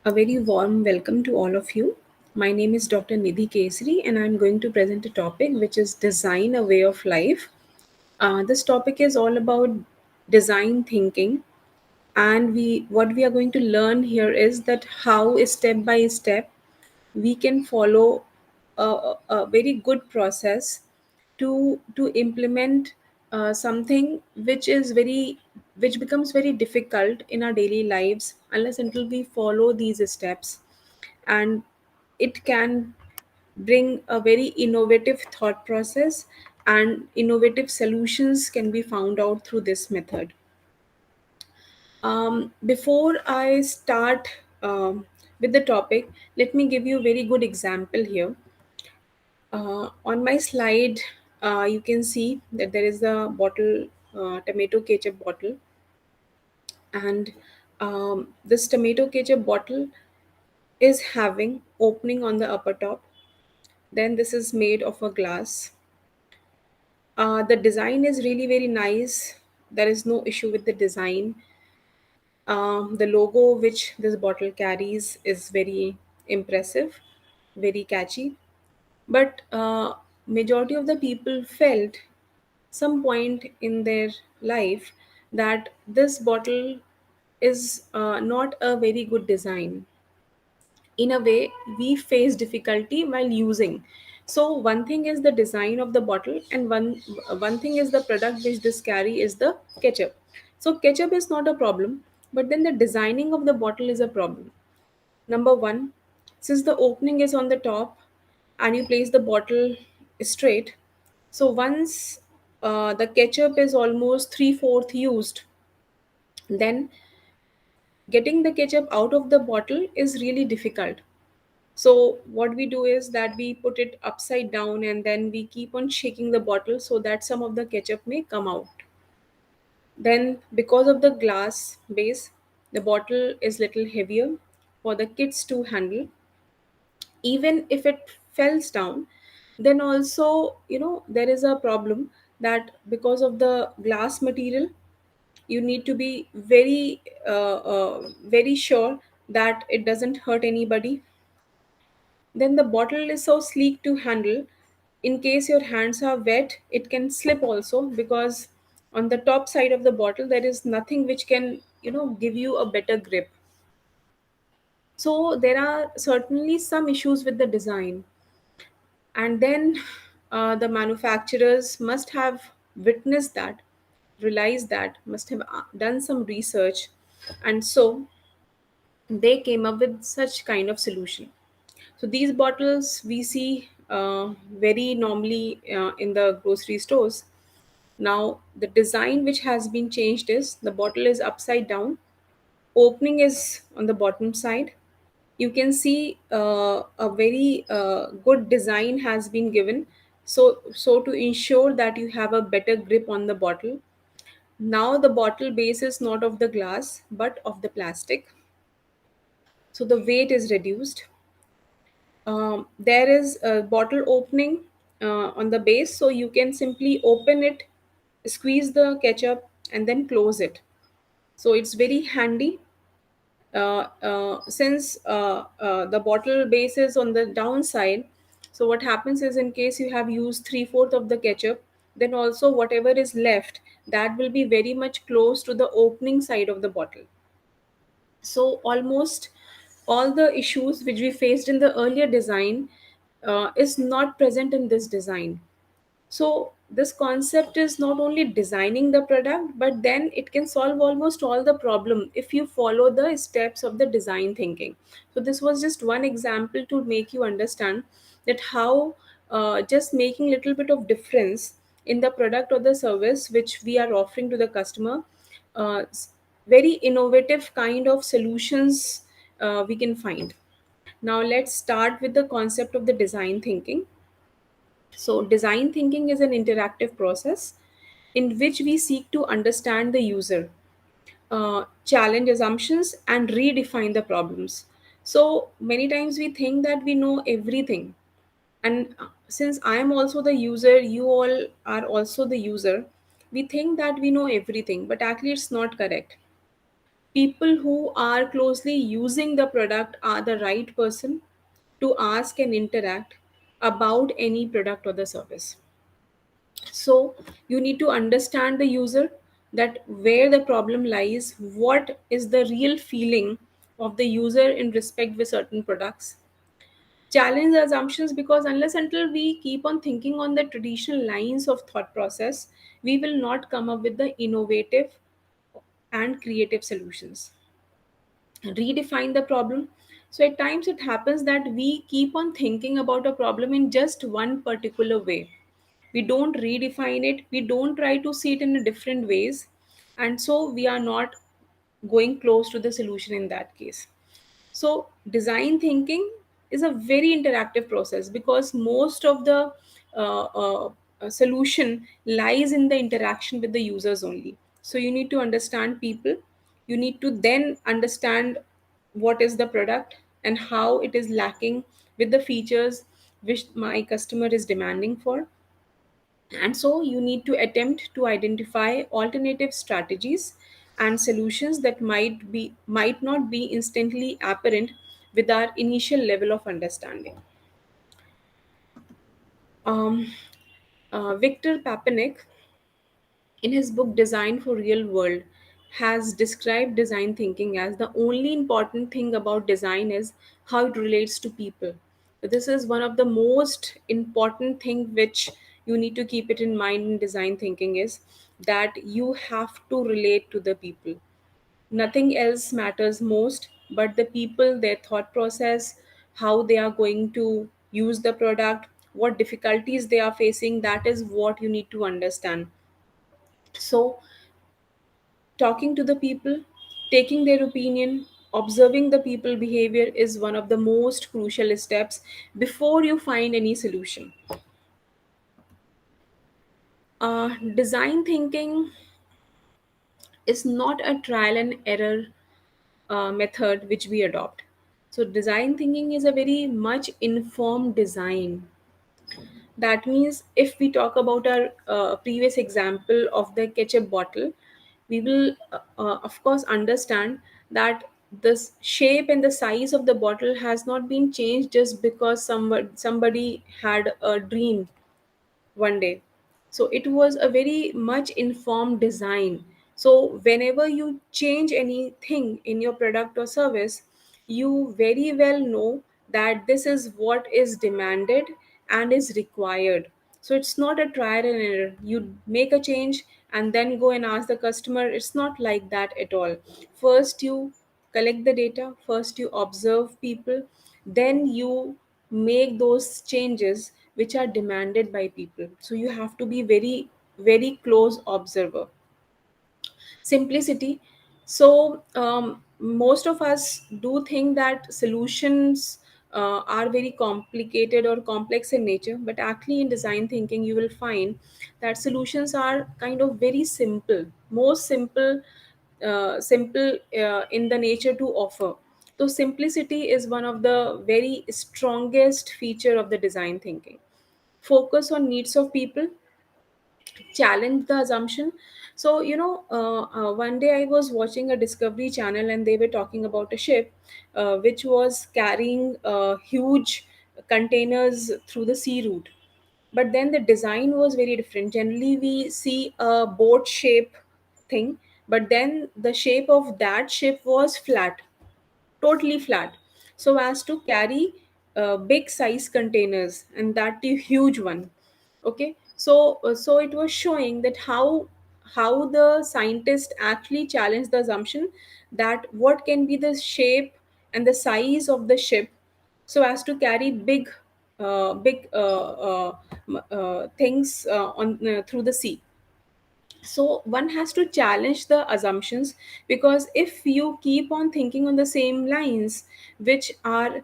A very warm welcome to all of you. My name is Dr. Nidhi Kesri, and I'm going to present a topic which is design a way of life. This topic is all about design thinking, and what we are going to learn here is that how step by step we can follow a very good process to implement something which becomes very difficult in our daily lives unless until we follow these steps, and it can bring a very innovative thought process, and innovative solutions can be found out through this method. Before I start with the topic, let me give you a very good example here. On my slide, you can see that there is a bottle, tomato ketchup bottle, and this tomato ketchup bottle is having opening on the upper top. Then this is made of a glass. The design is really very nice. There is no issue with the design. The logo which this bottle carries is very impressive, very catchy. But majority of the people felt some point in their life that this bottle is not a very good design. In a way, we face difficulty while using. So one thing is the design of the bottle, and one thing is the product which this carry is the ketchup. So ketchup is not a problem, but then the designing of the bottle is a problem. Number one, since the opening is on the top and you place the bottle straight, so once the ketchup is almost three-fourth used, then getting the ketchup out of the bottle is really difficult. So what we do is that we put it upside down and then we keep on shaking the bottle so that some of the ketchup may come out. Then because of the glass base, the bottle is little heavier for the kids to handle. Even if it falls down, then also there is a problem that because of the glass material, you need to be very sure that it doesn't hurt anybody. Then the bottle is so sleek to handle. In case your hands are wet, it can slip also, because on the top side of the bottle there is nothing which can give you a better grip. So there are certainly some issues with the design. And then the manufacturers must have witnessed that, realized that, must have done some research, and so they came up with such kind of solution. So these bottles we see very normally in the grocery stores. Now the design which has been changed is the bottle is upside down, opening is on the bottom side. You can see a very good design has been given, so to ensure that you have a better grip on the bottle. Now the bottle base is not of the glass but of the plastic, so the weight is reduced. There is a bottle opening on the base, so you can simply open it, squeeze the ketchup, and then close it. So it's very handy. Since the bottle base is on the downside, so what happens is, in case you have used three-fourth of the ketchup, then also whatever is left, that will be very much close to the opening side of the bottle. So almost all the issues which we faced in the earlier design is not present in this design. So this concept is not only designing the product, but then it can solve almost all the problem if you follow the steps of the design thinking. So this was just one example to make you understand that how just making little bit of difference in the product or the service which we are offering to the customer, very innovative kind of solutions we can find. Now let's start with the concept of the design thinking. So, design thinking is an interactive process in which we seek to understand the user, challenge assumptions, and redefine the problems. So, many times we think that we know everything. And since I am also the user, you all are also the user, we think that we know everything, but actually, it's not correct. People who are closely using the product are the right person to ask and interact about any product or the service. So you need to understand the user, that where the problem lies, what is the real feeling of the user in respect with certain products. Challenge the assumptions, because unless until we keep on thinking on the traditional lines of thought process, we will not come up with the innovative and creative solutions. Redefine the problem. So at times it happens that we keep on thinking about a problem in just one particular way. We don't redefine it, we don't try to see it in a different ways, and so we are not going close to the solution in that case. So design thinking is a very interactive process, because most of the uh, uh, solution lies in the interaction with the users only. So you need to understand people, you need to then understand what is the product and how it is lacking with the features which my customer is demanding for. And so you need to attempt to identify alternative strategies and solutions that might not be instantly apparent with our initial level of understanding. um, Victor Papanek, in his book Design for Real World, has described design thinking as the only important thing about design is how it relates to people. This is one of the most important thing which you need to keep it in mind in design thinking, is that you have to relate to the people. Nothing else matters most but the people, their thought process, how they are going to use the product, what difficulties they are facing. That is what you need to understand. So talking to the people, taking their opinion, observing the people behavior is one of the most crucial steps before you find any solution. Design thinking is not a trial and error method which we adopt. So design thinking is a very much informed design. That means if we talk about our previous example of the ketchup bottle, we will of course understand that the shape and the size of the bottle has not been changed just because somebody had a dream one day. So it was a very much informed design. So whenever you change anything in your product or service, you very well know that this is what is demanded and is required. So it's not a trial and error. You make a change and then go and ask the customer. It's not like that at all. First you collect the data, first you observe people, then you make those changes which are demanded by people. So you have to be very, very close observer. Simplicity. So most of us do think that solutions are very complicated or complex in nature, but actually in design thinking you will find that solutions are kind of very simple, most simple in the nature to offer. So simplicity is one of the very strongest feature of the design thinking. Focus on needs of people, challenge the assumption. So one day I was watching a Discovery Channel and they were talking about a ship which was carrying huge containers through the sea route. But then the design was very different. Generally we see a boat shape thing, but then the shape of that ship was flat, totally flat, so as to carry big size containers, and that the huge one. Okay, so it was showing that how the scientist actually challenged the assumption that what can be the shape and the size of the ship so as to carry big things on through the sea. So one has to challenge the assumptions, because if you keep on thinking on the same lines which our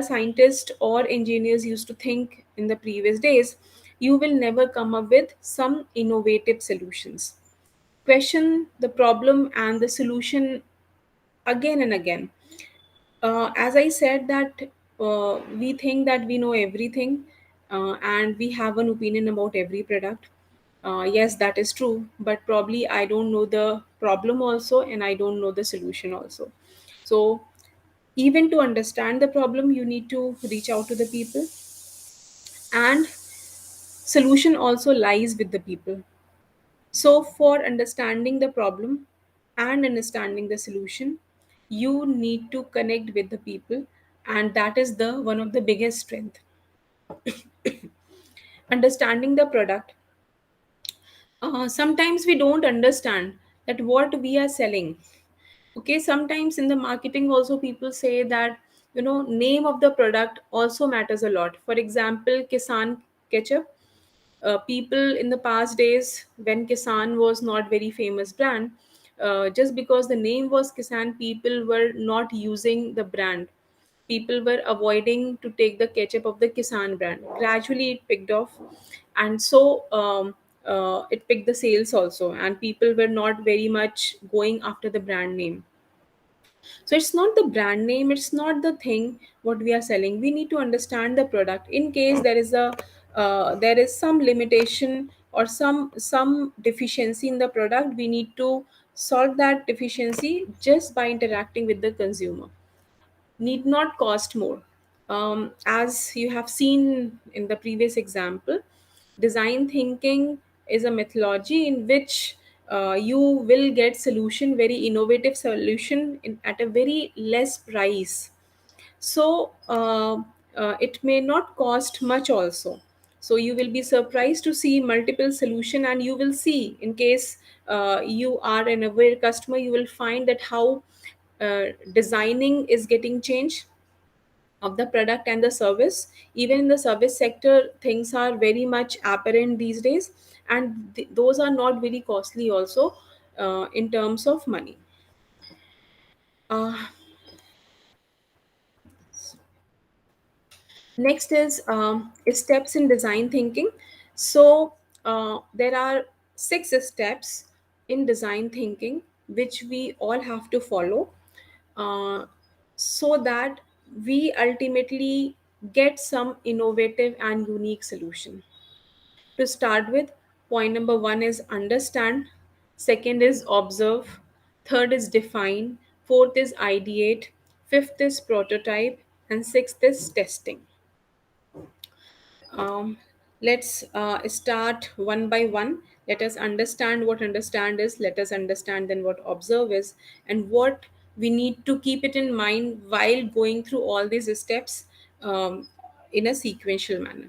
scientists or engineers used to think in the previous days, you will never come up with some innovative solutions. Question the problem and the solution again and again. As I said that we think that we know everything, and we have an opinion about every product. Yes, that is true, but probably I don't know the problem also, and I don't know the solution also. So even to understand the problem, you need to reach out to the people, and solution also lies with the people. So for understanding the problem and understanding the solution, you need to connect with the people, and that is the one of the biggest strength. Understanding the product, sometimes we don't understand that what we are selling. Okay, sometimes in the marketing also people say that, name of the product also matters a lot. For example, Kisan ketchup. People in the past days, when Kisan was not very famous brand, just because the name was Kisan, people were not using the brand. People were avoiding to take the ketchup of the Kisan brand. Gradually it picked off, and so it picked the sales also, and people were not very much going after the brand name. So it's not the brand name, it's not the thing what we are selling. We need to understand the product. In case there is some limitation or some deficiency in the product, we need to solve that deficiency just by interacting with the consumer. Need not cost more. As you have seen in the previous example, design thinking is a methodology in which you will get solution, very innovative solution at a very less price. So it may not cost much also. So you will be surprised to see multiple solution, and you will see, in case you are an aware customer, you will find that how designing is getting changed of the product and the service. Even in the service sector, things are very much apparent these days, and those are not very costly also in terms of money. uh, Next is steps in design thinking. So there are 6 steps in design thinking which we all have to follow, uh, so that we ultimately get some innovative and unique solution. To start with, point number 1 is understand, second is observe, third is define, fourth is ideate, fifth is prototype, and sixth is testing. um, let's start one by one. Let us understand what understand is, let us understand then what observe is, and what we need to keep it in mind while going through all these steps in a sequential manner.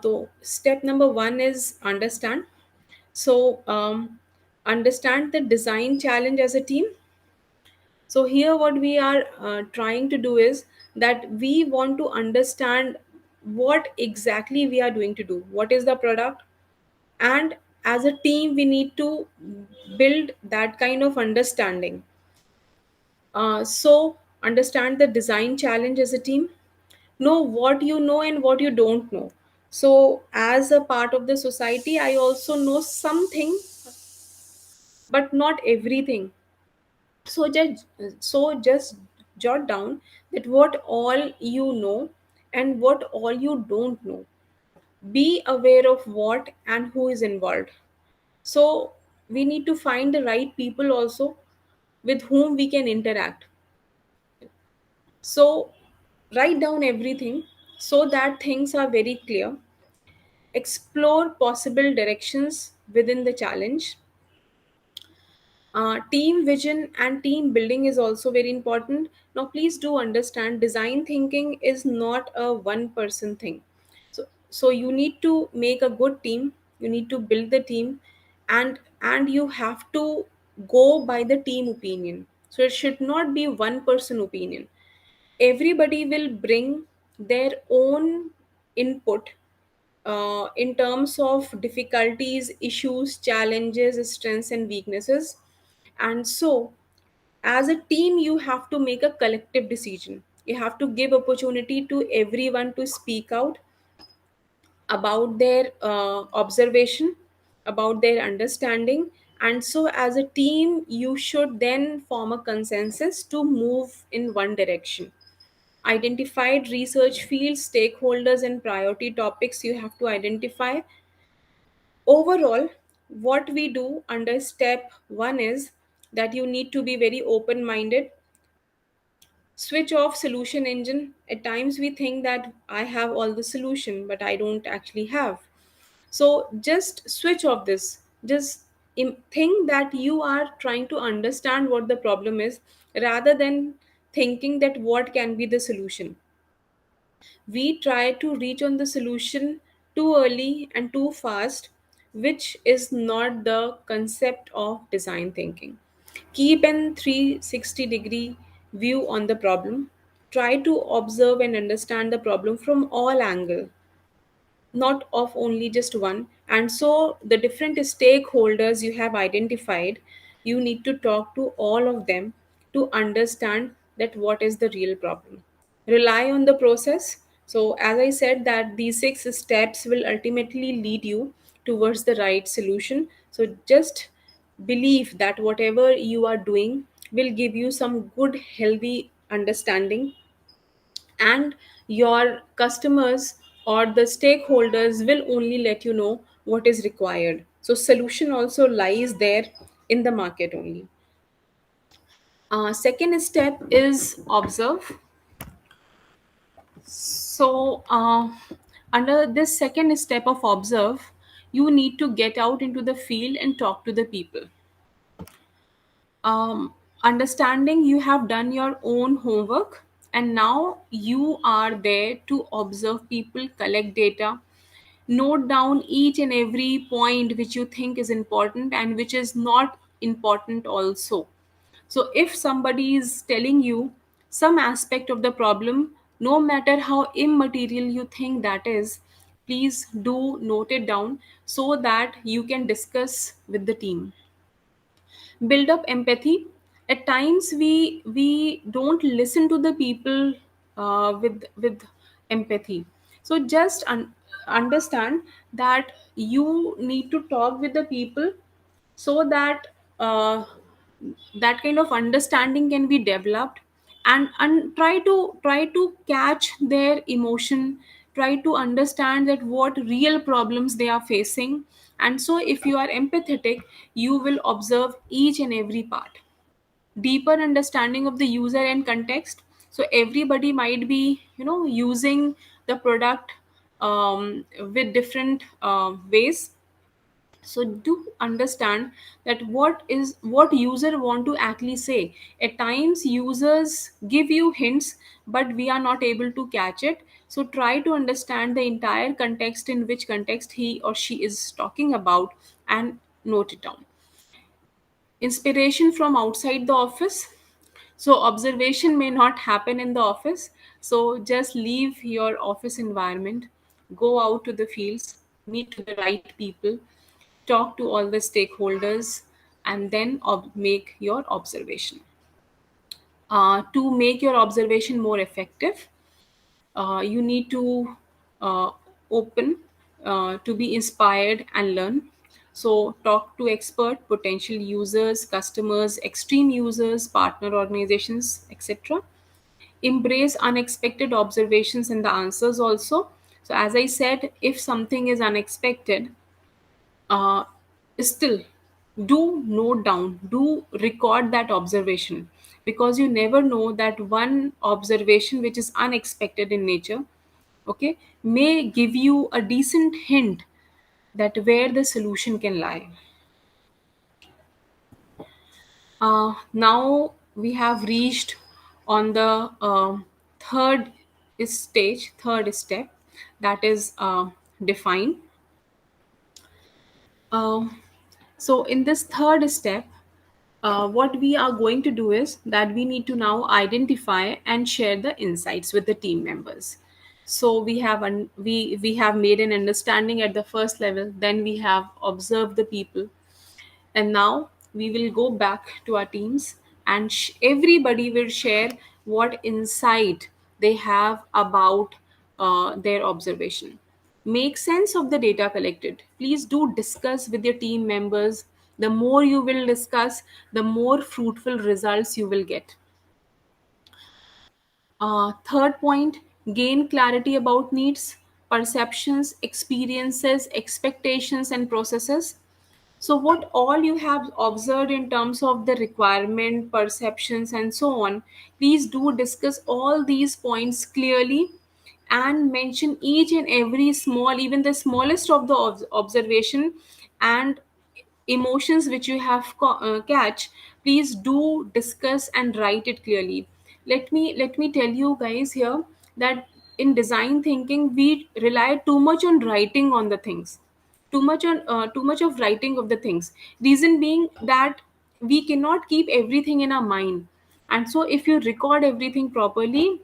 So step number 1 is understand. So understand the design challenge as a team. So here what we are trying to do is that we want to understand what exactly we are doing to do, what is the product, and as a team we need to build that kind of understanding. So understand the design challenge as a team, know what you know and what you don't know. So as a part of the society, I also know something, but not everything. So just jot down that what all you know and what all you don't know. Be aware of what and who is involved. So we need to find the right people also with whom we can interact. So write down everything so that things are very clear. Explore possible directions within the challenge. Team vision and team building is also very important. Now, please do understand, design thinking is not a one person thing. So you need to make a good team. You need to build the team, and you have to go by the team opinion. So it should not be one person opinion. Everybody will bring their own input in terms of difficulties, issues, challenges, strengths, and weaknesses. And so, as a team, you have to make a collective decision. You have to give opportunity to everyone to speak out about their observation, about their understanding. And so, as a team, you should then form a consensus to move in one direction. Identified research fields, stakeholders, and priority topics you have to identify. Overall, what we do under step 1 is that you need to be very open minded. Switch off solution engine. At times we think that I have all the solution, but I don't actually have. So just switch off this. Just think that you are trying to understand what the problem is, rather than thinking that what can be the solution. We try to reach on the solution too early and too fast, which is not the concept of design thinking. Keep an 360-degree view on the problem. Try to observe and understand the problem from all angles, not of only just one. And so the different stakeholders you have identified, you need to talk to all of them to understand that what is the real problem. Rely on the process. So as I said, that these 6 steps will ultimately lead you towards the right solution. So just believe that whatever you are doing will give you some good healthy understanding, and your customers or the stakeholders will only let you know what is required. So solution also lies there in the market only. Second step is observe. So under this second step of observe, you need to get out into the field and talk to the people. Understanding you have done your own homework, and now you are there to observe people, collect data, note down each and every point which you think is important and which is not important also. So if somebody is telling you some aspect of the problem, no matter how immaterial you think that is, please do note it down so that you can discuss with the team. Build up empathy. At times we don't listen to the people with empathy. So just understand that you need to talk with the people, so that that kind of understanding can be developed. And try to catch their emotion, try to understand that what real problems they are facing. And so if you are empathetic, you will observe each and every part. Deeper understanding of the user and context. So everybody might be using the product with different ways. So do understand that what user want to actually say. At times users give you hints, but we are not able to catch it. So try to understand the entire context, in which context he or she is talking about, and note it down. Inspiration from outside the office. So observation may not happen in the office, so just leave your office environment, go out to the fields, meet to the right people, talk to all the stakeholders, and then make your observation. To make your observation more effective, you need to uh, open to be inspired and learn. So talk to expert, potential users, customers, extreme users, partner organizations, etc. Embrace unexpected observations and the answers also. So as I said, if something is unexpected, uh, still do note down, do record that observation, because you never know that one observation which is unexpected in nature, okay, may give you a decent hint that where the solution can lie. Now we have reached on the third step, that is define. Um, so in this third step, what we are going to do is that we need to now identify and share the insights with the team members. So we have made an understanding at the first level, then we have observed the people, and now we will go back to our teams, and everybody will share what insight they have about their observation. Make sense of the data collected. Please do discuss with your team members. The more you will discuss, the more fruitful results you will get. Third point, gain clarity about needs, perceptions, experiences, expectations, and processes. So, what all you have observed in terms of the requirement, perceptions, and so on, please do discuss all these points clearly and mention each and every small, even the smallest of the observation and emotions which you have catch. Please do discuss and write it clearly. Let me tell you guys here that in design thinking we rely too much on writing on the things, too much of writing of the things. Reason being that we cannot keep everything in our mind, and so if you record everything properly,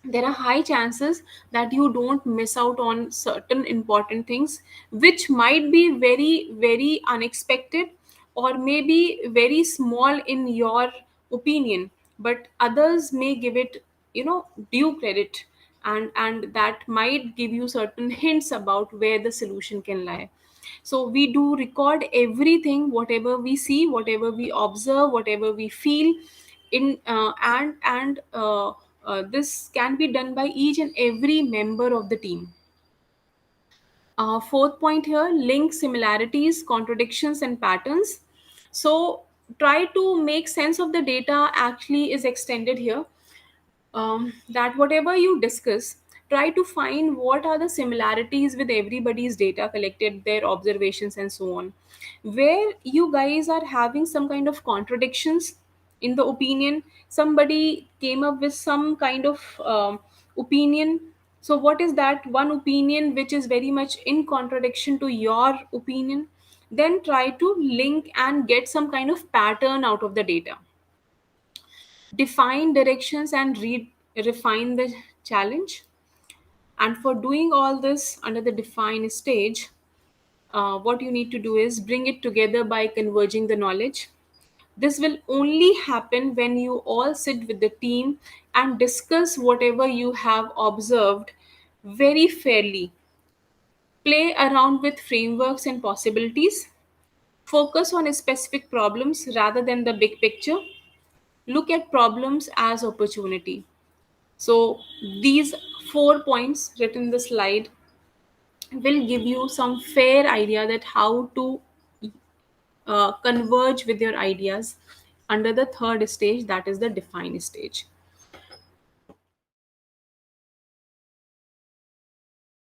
there are high chances that you don't miss out on certain important things which might be very very unexpected or maybe very small in your opinion, but others may give it, due credit, and that might give you certain hints about where the solution can lie. So we do record everything, whatever we see, whatever we observe, whatever we feel in this can be done by each and every member of the team. Fourth point here, link similarities, contradictions, and patterns. So try to make sense of the data actually is extended here, that whatever you discuss, try to find what are the similarities with everybody's data collected, their observations, and so on. Where you guys are having some kind of contradictions in the opinion, somebody came up with some kind of opinion. So, what is that one opinion which is very much in contradiction to your opinion? Then try to link and get some kind of pattern out of the data, define directions and refine the challenge. And for doing all this under the define stage, what you need to do is bring it together by converging the knowledge. This will only happen when you all sit with the team and discuss whatever you have observed very fairly. Play around with frameworks and possibilities. Focus on specific problems rather than the big picture. Look at problems as opportunity. So these 4 points written in the slide will give you some fair idea that how to converge with your ideas under the third stage, that is the define stage.